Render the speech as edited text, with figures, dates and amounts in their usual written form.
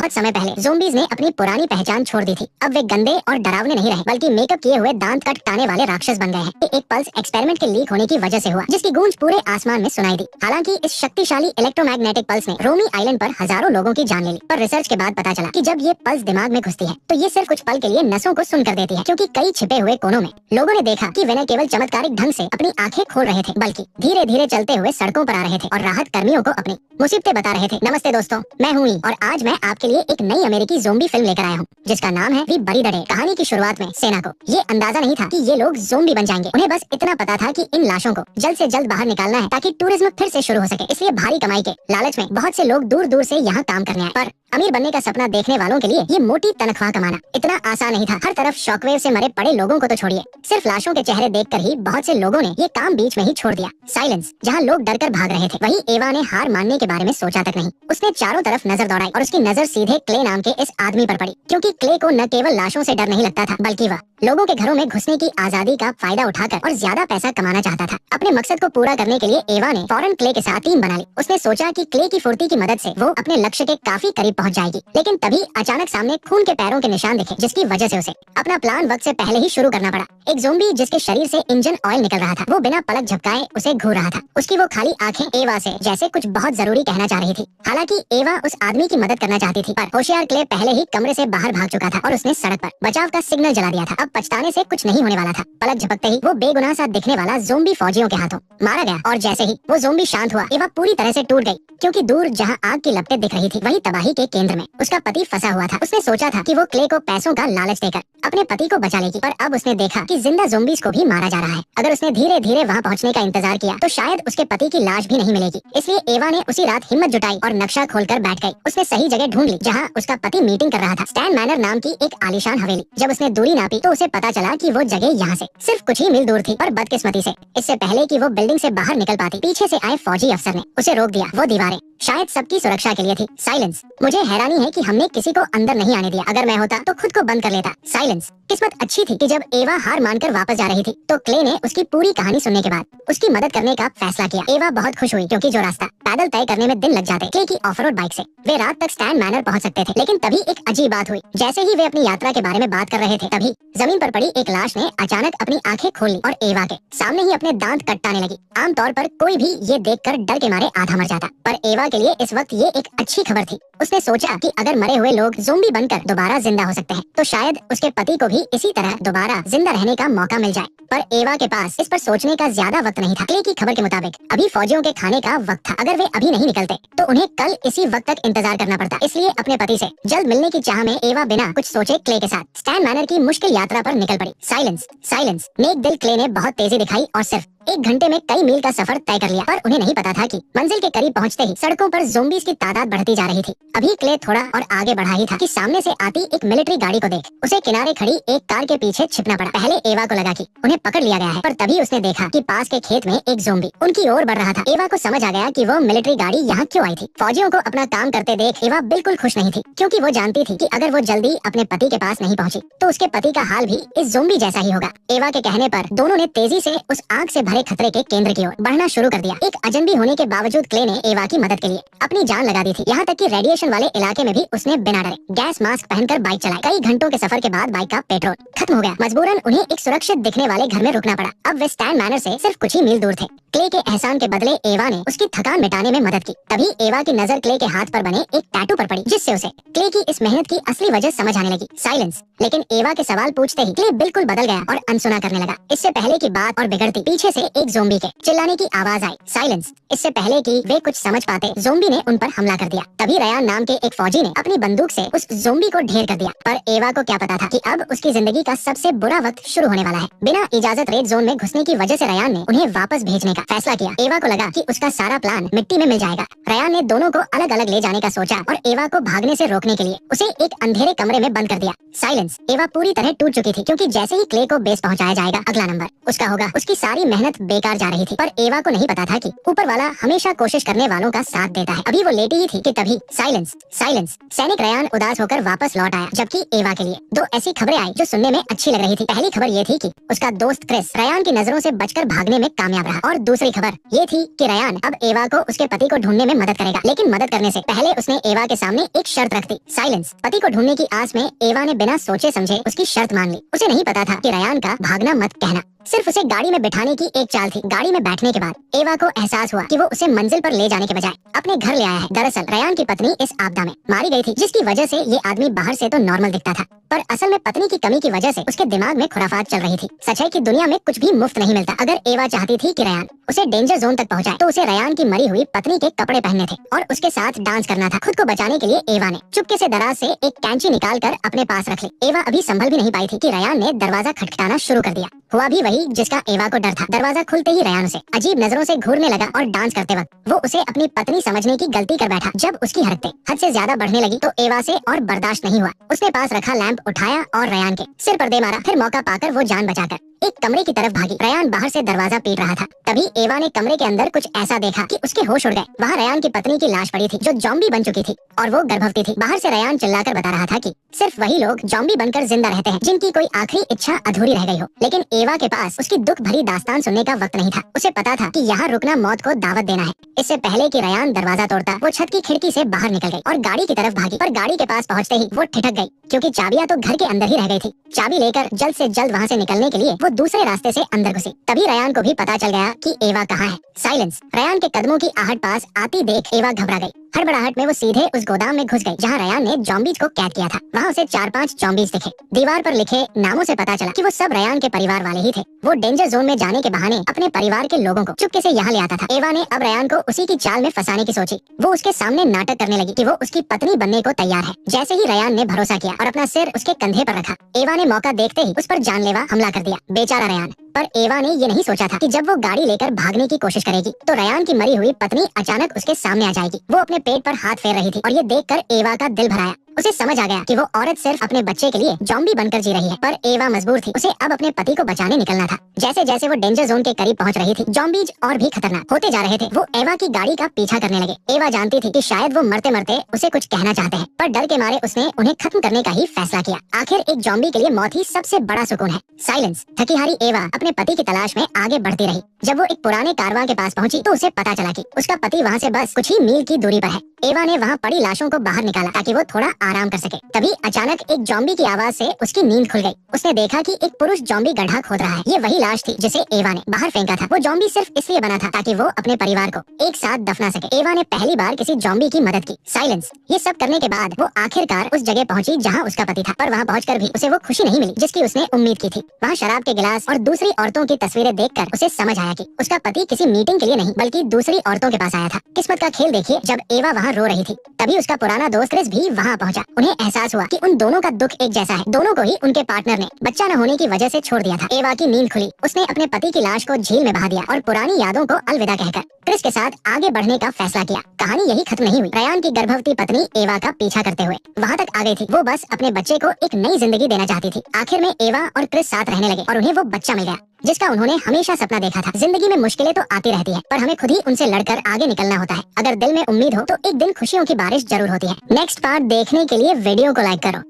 बहुत समय पहले ज़ोंबीज़ ने अपनी पुरानी पहचान छोड़ दी थी। अब वे गंदे और डरावने नहीं रहे, बल्कि मेकअप किए हुए दांत कटाने वाले राक्षस बन गए हैं। ये एक पल्स एक्सपेरिमेंट के लीक होने की वजह से हुआ, जिसकी गूंज पूरे आसमान में सुनाई दी। हालांकि इस शक्तिशाली इलेक्ट्रोमैग्नेटिक पल्स ने रोमी आइलैंड पर हजारों लोगों की जान ले ली, पर रिसर्च के बाद पता चला कि जब ये पल्स दिमाग में घुसती है तो ये सिर्फ कुछ पल के लिए नसों को सुन कर देती है, क्योंकि कई छिपे हुए कोनों में लोगों ने देखा कि वे न केवल चमत्कारिक ढंग से अपनी आंखें खोल रहे थे, बल्कि धीरे धीरे चलते हुए सड़कों पर आ रहे थे और राहत कर्मियों को अपनी मुसीबतें बता रहे थे। नमस्ते दोस्तों, मैं हूँ और आज मैं आपके लिए एक नई अमेरिकी ज़ोंबी फिल्म लेकर आया हूँ, जिसका नाम है वी बरी द डेड। कहानी की शुरुआत में सेना को ये अंदाजा नहीं था कि ये लोग ज़ोंबी बन जाएंगे। उन्हें बस इतना पता था कि इन लाशों को जल्द से जल्द बाहर निकालना है, ताकि टूरिज्म फिर से शुरू हो सके। इसलिए भारी कमाई के लालच में बहुत से लोग दूर दूर से यहाँ काम करने आए। पर अमीर बनने का सपना देखने वालों के लिए ये मोटी तनख्वाह कमाना इतना आसान नहीं था। हर तरफ शॉकवेव से मरे पड़े लोगों को तो छोड़िए, सिर्फ लाशों के चेहरे देखकर ही बहुत से लोगों ने ये काम बीच में ही छोड़ दिया। साइलेंस, जहाँ लोग डरकर भाग रहे थे, वहीं एवा ने हार मानने के बारे में सोचा तक नहीं। उसने चारों तरफ नजर दौड़ाई और उसकी नजर सीधे क्ले नाम के इस आदमी पर पड़ी, क्योंकि क्ले को न केवल लाशों से डर नहीं लगता था, बल्कि वह लोगों के घरों में घुसने की आजादी का फायदा उठाकर और ज्यादा पैसा कमाना चाहता था। अपने मकसद को पूरा करने के लिए एवा ने फौरन क्ले के साथ टीम बना ली। उसने सोचा कि क्ले की फुर्ती की मदद से वो अपने लक्ष्य के काफी करीब पहुंच जाएगी। लेकिन तभी अचानक सामने खून के पैरों के निशान दिखे, जिसकी वजह से उसे अपना प्लान वक्त से पहले ही शुरू करना पड़ा। एक ज़ोंबी जिसके शरीर से इंजन ऑयल निकल रहा था, वो बिना पलक झपकाए उसे घूर रहा था। उसकी वो खाली आंखें एवा से जैसे कुछ बहुत जरूरी कहना चाह रही थी। हालांकि एवा उस आदमी की मदद करना चाहती थी, पर होशियार क्ले पहले ही कमरे से बाहर भाग चुका था और उसने सड़क पर बचाव का सिग्नल जला दिया था। अब पछताने से कुछ नहीं होने वाला था। पलक झपकते ही वो बेगुनाह सा दिखने वाला ज़ोंबी फौजियों के हाथों मारा गया, और जैसे ही वो ज़ोंबी शांत हुआ, एवा पूरी तरह से टूट गई, क्योंकि दूर जहाँ आग की लपटें दिख रही थी, वही तबाही के केंद्र में उसका पति फंसा हुआ था। उसने सोचा था कि वो क्ले को पैसों का लालच देकर अपने पति को बचा लेगी, पर अब उसने देखा कि जिंदा ज़ोंबीज़ को भी मारा जा रहा है। अगर उसने धीरे धीरे वहाँ पहुँचने का इंतजार किया तो शायद उसके पति की लाश भी नहीं मिलेगी। इसलिए एवा ने उसी रात हिम्मत जुटाई और नक्शा खोलकर बैठ गई। उसने सही जगह ढूंढ ली जहाँ उसका पति मीटिंग कर रहा था, स्टैन मैनर नाम की एक आलीशान हवेली। जब उसने दूरी नापी तो उसे पता चला कि वो जगह यहाँ से सिर्फ कुछ ही मील दूर थी, पर बदकिस्मती से इससे पहले कि वो बिल्डिंग से बाहर निकल पाती, पीछे से आए फौजी अफसर ने उसे रोक दिया। वो दीवारें शायद सबकी सुरक्षा के लिए थी। साइलेंस, मुझे हैरानी है कि हमने किसी को अंदर नहीं आने दिया। अगर मैं होता तो खुद को बंद कर लेता। साइलेंस, किस्मत अच्छी थी कि जब एवा हार मानकर वापस जा रही थी तो क्ले ने उसकी पूरी कहानी सुनने के बाद उसकी मदद करने का फैसला किया। एवा बहुत खुश हुई, क्योंकि जो रास्ता पैदल तय करने में दिन लग जाते, क्ले की ऑफ रोड बाइक से वे रात तक स्टैन मैनर पहुंच सकते थे। लेकिन तभी एक अजीब बात हुई। जैसे ही वे अपनी यात्रा के बारे में बात कर रहे थे, तभी जमीन पर पड़ी एक लाश ने अचानक अपनी आंखें खोल ली और एवा के सामने ही अपने दांत कटाने लगी। आमतौर पर कोई भी ये देखकर डर के मारे आधा मर जाता, पर एवा के लिए इस वक्त ये एक अच्छी खबर थी। उसने सोचा कि अगर मरे हुए लोग ज़ोंबी बनकर दोबारा जिंदा हो सकते हैं, तो शायद उसके पति को भी इसी तरह दोबारा जिंदा रहने का मौका मिल जाए। पर एवा के पास इस पर सोचने का ज्यादा वक्त नहीं था। क्ले की खबर के मुताबिक अभी फौजियों के खाने का वक्त था। अगर वे अभी नहीं निकलते तो उन्हें कल इसी वक्त तक इंतजार करना पड़ता। इसलिए अपने पति से जल्द मिलने की चाह में एवा बिना कुछ सोचे क्ले के साथ स्टैन मैनर की मुश्किल यात्रा पर निकल पड़ी। साइलेंस, साइलेंस, नेक दिल क्ले ने बहुत तेजी दिखाई और सिर्फ 1 घंटे में कई मील का सफर तय कर लिया। पर उन्हें नहीं पता था कि मंजिल के करीब पहुंचते ही सड़कों पर ज़ोंबीज़ की तादाद बढ़ती जा रही थी। अभी क्ले थोड़ा और आगे बढ़ा ही था कि सामने से आती एक मिलिट्री गाड़ी को देख उसे किनारे खड़ी एक कार के पीछे छिपना पड़ा। पहले एवा को लगा कि उन्हें पकड़ लिया गया है, पर तभी उसने देखा कि पास के खेत में एक ज़ोंबी उनकी ओर बढ़ रहा था। एवा को समझ आ गया कि वो मिलिट्री गाड़ी यहाँ क्यों आई थी। फौजियों को अपना काम करते देख एवा बिल्कुल खुश नहीं थी, क्योंकि वो जानती थी कि अगर वो जल्दी अपने पति के पास नहीं पहुंची तो उसके पति का हाल भी इस ज़ोंबी जैसा ही होगा। एवा के कहने पर दोनों ने तेजी से उस आग से भरे खतरे के केंद्र की ओर बढ़ना शुरू कर दिया। एक अजनबी होने के बावजूद क्ले ने एवा की मदद के लिए अपनी जान लगा दी थी। यहाँ तक कि रेडिएशन वाले इलाके में भी उसने बिना डरे गैस मास्क पहनकर बाइक चलाई। कई घंटों के सफर के बाद बाइक का पेट्रोल खत्म हो गया। मजबूरन उन्हें एक सुरक्षित दिखने वाले घर में रुकना पड़ा। अब वे स्टैन मैनर से सिर्फ कुछ ही मील दूर थे। क्ले के एहसान के बदले एवा ने उसकी थकान मिटाने में मदद की। तभी एवा की नजर क्ले के हाथ पर बने एक टैटू पर पड़ी, जिससे उसे क्ले की इस मेहनत की असली वजह समझ आने लगी। साइलेंस, लेकिन एवा के सवाल पूछते ही क्ले बिल्कुल बदल गया और अनसुना करने लगा। इससे पहले की बात और बिगड़ती, पीछे से एक ज़ोंबी के चिल्लाने की आवाज आई। साइलेंस, इससे पहले कि वे कुछ समझ पाते, ज़ोंबी ने उन पर हमला कर दिया। तभी रयान नाम के एक फौजी ने अपनी बंदूक से उस ज़ोंबी को ढेर कर दिया। पर एवा को क्या पता था कि अब उसकी जिंदगी का सबसे बुरा वक्त शुरू होने वाला है। बिना इजाजत रेड जोन में घुसने की वजह से रयान ने उन्हें वापस भेजने का फैसला किया। एवा को लगा कि उसका सारा प्लान मिट्टी में मिल जाएगा। रयान ने दोनों को अलग अलग ले जाने का सोचा और एवा को भागने से रोकने के लिए उसे एक अंधेरे कमरे में बंद कर दिया। साइलेंस, एवा पूरी तरह टूट चुकी थी, क्योंकि जैसे ही क्ले को बेस पहुंचाया जाएगा, अगला नंबर उसका होगा। उसकी सारी मेहनत बेकार जा रही थी, पर एवा को नहीं पता था कि ऊपर वाला हमेशा कोशिश करने वालों का साथ देता है। अभी वो लेटी ही थी कि तभी साइलेंस, साइलेंस, सैनिक रयान उदास होकर वापस लौट आया। जबकि एवा के लिए 2 ऐसी खबरें आई जो सुनने में अच्छी लग रही थी। पहली खबर ये थी कि उसका दोस्त क्रिस रयान की नजरों से बचकर भागने में कामयाब रहा, और दूसरी खबर ये थी कि रयान अब एवा को उसके पति को ढूंढने में मदद करेगा, लेकिन मदद करने से पहले उसने एवा के सामने एक शर्त रख दी, साइलेंस। पति को ढूंढने की आस में एवा ने बिना सोचे समझे उसकी शर्त मान ली। उसे नहीं पता था कि रयान का भागना मत कहना सिर्फ उसे गाड़ी में बिठाने की एक चाल थी। गाड़ी में बैठने के बाद एवा को एहसास हुआ कि वो उसे मंजिल पर ले जाने के बजाय अपने घर ले आया है। दरअसल रयान की पत्नी इस आपदा में मारी गई थी, जिसकी वजह से ये आदमी बाहर से तो नॉर्मल दिखता था, पर असल में पत्नी की कमी की वजह से उसके दिमाग में खुराफात चल रही थी। सच है कि दुनिया में कुछ भी मुफ्त नहीं मिलता। अगर एवा चाहती थी कि रयान उसे डेंजर जोन तक पहुंचाए, तो उसे रयान की मरी हुई पत्नी के कपड़े पहनने थे और उसके साथ डांस करना था। खुद को बचाने के लिए एवा ने चुपके से दराज से एक कैंची निकाल कर अपने पास रख ली। एवा अभी संभल भी नहीं पाई थी कि रयान ने दरवाजा खटखटाना शुरू कर दिया। हुआ भी वही जिसका एवा को डर था। दरवाजा खुलते ही रयान उसे अजीब नजरों से घूरने लगा और डांस करते वक्त वो उसे अपनी पत्नी समझने की गलती कर बैठा। जब उसकी हरकतें हद से ज्यादा बढ़ने लगी तो एवा से और बर्दाश्त नहीं हुआ। उसने पास रखा लैंप उठाया और रयान के सिर पर दे मारा। फिर मौका पाकर वो जान बचाकर एक कमरे की तरफ भागी। रयान बाहर से दरवाजा पीट रहा था। तभी एवा ने कमरे के अंदर कुछ ऐसा देखा कि उसके होश उड़ गए। वहाँ रयान की पत्नी की लाश पड़ी थी, जो जॉम्बी बन चुकी थी और वो गर्भवती थी। बाहर से रयान चिल्लाकर बता रहा था कि सिर्फ वही लोग जॉम्बी बनकर जिंदा रहते हैं जिनकी कोई आखिरी इच्छा अधूरी रह गई हो। लेकिन एवा के पास उसकी दुख भरी दास्तान सुनने का वक्त नहीं था। उसे पता था कि यहाँ रुकना मौत को दावत देना है। इससे पहले कि रयान दरवाजा तोड़ता, वो छत की खिड़की से बाहर निकल गई और गाड़ी की तरफ भागी। पर गाड़ी के पास पहुँचते ही वो ठिठक गई, क्योंकि चाबियां तो घर के अंदर ही रह गई थी। चाबी लेकर जल्द से जल्द वहाँ से निकलने के लिए वो दूसरे रास्ते से अंदर घुसी। तभी रयान को भी पता चल गया कि एवा कहाँ है। साइलेंस। रयान के कदमों की आहट पास आती देख एवा घबरा गई। हड़बड़ाहट में वो सीधे उस गोदाम में घुस गई जहाँ रयान ने जॉम्बीज को कैद किया था। वहाँ उसे 4-5 जॉम्बीज दिखे। दीवार पर लिखे नामों से पता चला कि वो सब रयान के परिवार वाले ही थे। वो डेंजर जोन में जाने के बहाने अपने परिवार के लोगों को चुपके से यहाँ ले आता था। एवा ने अब रयान को उसी की चाल में फंसाने की सोची। वो उसके सामने नाटक करने लगी कि वो उसकी पत्नी बनने को तैयार है। जैसे ही रयान ने भरोसा किया और अपना सिर उसके कंधे पर रखा, एवा ने मौका देखते ही उस पर जानलेवा हमला कर दिया। बेचारा रयान। पर एवा ने ये नहीं सोचा था कि जब वो गाड़ी लेकर भागने की कोशिश करेगी तो रयान की मरी हुई पत्नी अचानक उसके सामने आ जाएगी। वो अपने पेट पर हाथ फेर रही थी और ये देखकर एवा का दिल भराया। उसे समझ आ गया कि वो औरत सिर्फ अपने बच्चे के लिए जॉम्बी बनकर जी रही है। पर एवा मजबूर थी। उसे अब अपने पति को बचाने निकलना था। जैसे जैसे वो डेंजर जोन के करीब पहुंच रही थी, जॉम्बीज और भी खतरनाक होते जा रहे थे। वो एवा की गाड़ी का पीछा करने लगे। एवा जानती थी कि शायद वो मरते मरते उसे कुछ कहना चाहते हैं, पर डर के मारे उसने उन्हें खत्म करने का ही फैसला किया। आखिर एक जॉम्बी के लिए मौत ही सबसे बड़ा सुकून है। साइलेंस। थकी हारी एवा अपने पति की तलाश में आगे बढ़ती रही। जब वो एक पुराने कारवां के पास पहुंची तो उसे पता चला कि उसका पति वहाँ से बस कुछ ही मील की दूरी पर है। एवा ने वहाँ पड़ी लाशों को बाहर निकाला ताकि वो थोड़ा आराम कर सके। तभी अचानक एक जॉम्बी की आवाज से उसकी नींद खुल गई। उसने देखा कि एक पुरुष जॉम्बी गड्ढा खोद रहा है। ये वही लाश थी जिसे एवा ने बाहर फेंका था। वो जॉम्बी सिर्फ इसलिए बना था ताकि वो अपने परिवार को एक साथ दफना सके। एवा ने पहली बार किसी जॉम्बी की मदद की। साइलेंस। ये सब करने के बाद वो आखिरकार उस जगह पहुंची जहां उसका पति था, पर वहां पहुंचकर भी उसे वो खुशी नहीं मिली जिसकी उसने उम्मीद की थी। वहां शराब के गिलास और दूसरी औरतों की तस्वीरें देखकर उसे समझ आया कि उसका पति किसी मीटिंग के लिए नहीं बल्कि दूसरी औरतों के पास आया था। किस्मत का खेल देखिए, जब एवा वहाँ रो रही थी तभी उसका पुराना दोस्त क्रिस भी वहाँ पहुँचा। उन्हें एहसास हुआ कि उन दोनों का दुख एक जैसा है। दोनों को ही उनके पार्टनर ने बच्चा न होने की वजह से छोड़ दिया था। एवा की नींद खुली। उसने अपने पति की लाश को झील में बहा दिया और पुरानी यादों को अलविदा कहकर क्रिस के साथ आगे बढ़ने का फैसला किया। कहानी यही खत्म नहीं हुई। रयान की गर्भवती पत्नी एवा का पीछा करते हुए वहाँ तक आ गई थी। वो बस अपने बच्चे को एक नई जिंदगी देना चाहती थी। आखिर में एवा और क्रिस साथ रहने लगे और उन्हें वो बच्चा मिल गया जिसका उन्होंने हमेशा सपना देखा था। जिंदगी में मुश्किलें तो आती रहती है, पर हमें खुद ही उनसे लड़कर आगे निकलना होता है। अगर दिल में उम्मीद हो तो एक दिन खुशियों की बारिश जरूर होती है। नेक्स्ट पार्ट देखने के लिए वीडियो को लाइक करो।